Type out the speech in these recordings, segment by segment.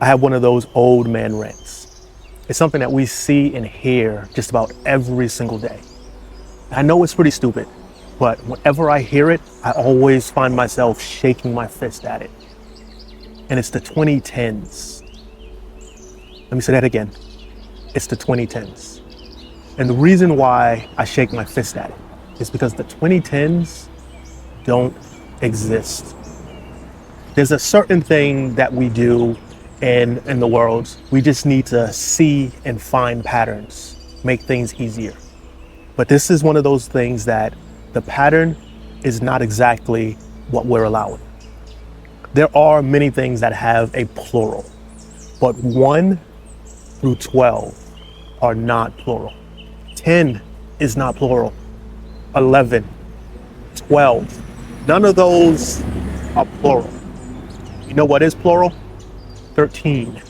I have one of those old man rants. It's something that we see and hear just about every single day. I know it's pretty stupid, but whenever I hear it, I always find myself shaking my fist at it. And it's the 2010s. Let me say that again. It's the 2010s. And the reason why I shake my fist at it is because the 2010s don't exist. There's a certain thing that we do in the world. We just need to see and find patterns, make things easier. But this is one of those things that the pattern is not exactly what we're allowing. There are many things that have a plural, but 1 through 12 are not plural. 10 is not plural. 11, 12, none of those are plural. You know what is plural? 13.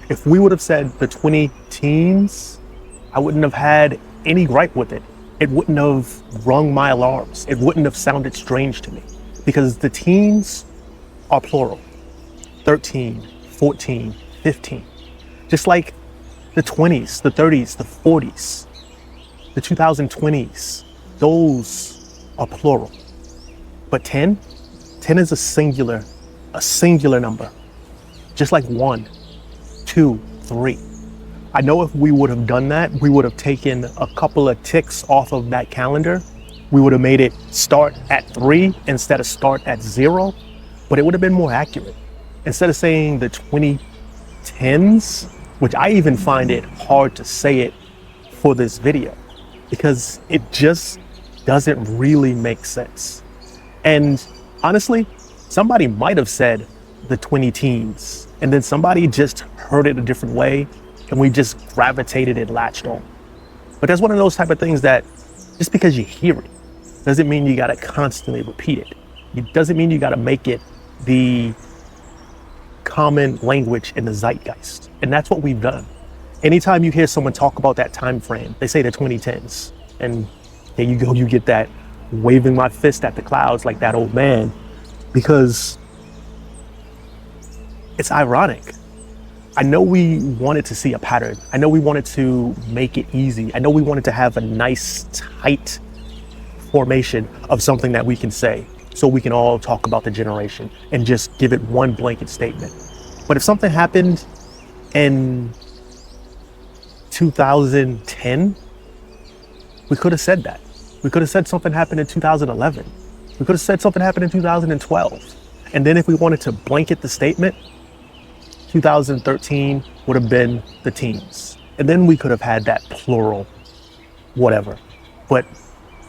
If we would have said the 20 teens, I wouldn't have had any gripe with it. It wouldn't have rung my alarms. It wouldn't have sounded strange to me because the teens are plural. 13, 14, 15. Just like the 20s, the 30s, the 40s, the 2020s, those are plural. But 10 is a singular number. Just like 1, 2, 3. I know if we would have done that, we would have taken a couple of ticks off of that calendar. We would have made it start at 3 instead of start at 0, but it would have been more accurate. Instead of saying the 2010s, which I even find it hard to say it for this video because it just doesn't really make sense. And honestly, somebody might have said the 20 teens and then somebody just heard it a different way and we just gravitated and latched on. But that's one of those type of things that just because you hear it doesn't mean you gotta constantly repeat it. It doesn't mean you gotta make it the common language in the zeitgeist. And that's what we've done. Anytime you hear someone talk about that time frame, they say the 2010s. And there you go, you get that waving my fist at the clouds like that old man, because it's ironic. I know we wanted to see a pattern. I know we wanted to make it easy. I know we wanted to have a nice, tight formation of something that we can say so we can all talk about the generation and just give it one blanket statement. But if something happened in 2010, we could have said that. We could have said something happened in 2011. We could have said something happened in 2012. And then if we wanted to blanket the statement, 2013 would have been the teens. And then we could have had that plural, whatever. But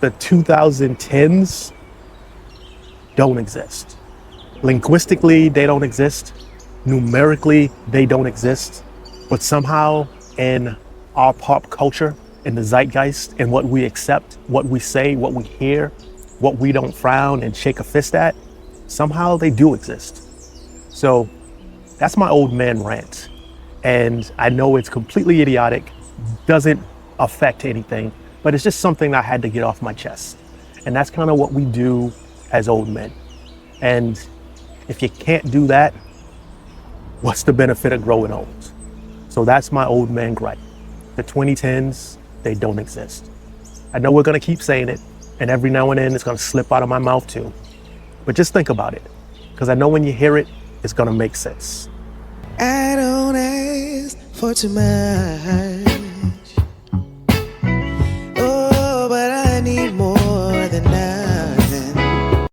the 2010s don't exist. Linguistically, they don't exist. Numerically, they don't exist. But somehow in our pop culture, in the zeitgeist, and what we accept, what we say, what we hear, what we don't frown and shake a fist at, somehow they do exist. So that's my old man rant. And I know it's completely idiotic, doesn't affect anything, but it's just something I had to get off my chest. And that's kind of what we do as old men. And if you can't do that, what's the benefit of growing old? So that's my old man gripe. The 2010s, they don't exist. I know we're gonna keep saying it, and every now and then it's gonna slip out of my mouth too. But just think about it, because I know when you hear it, it's gonna make sense. I don't ask for too much.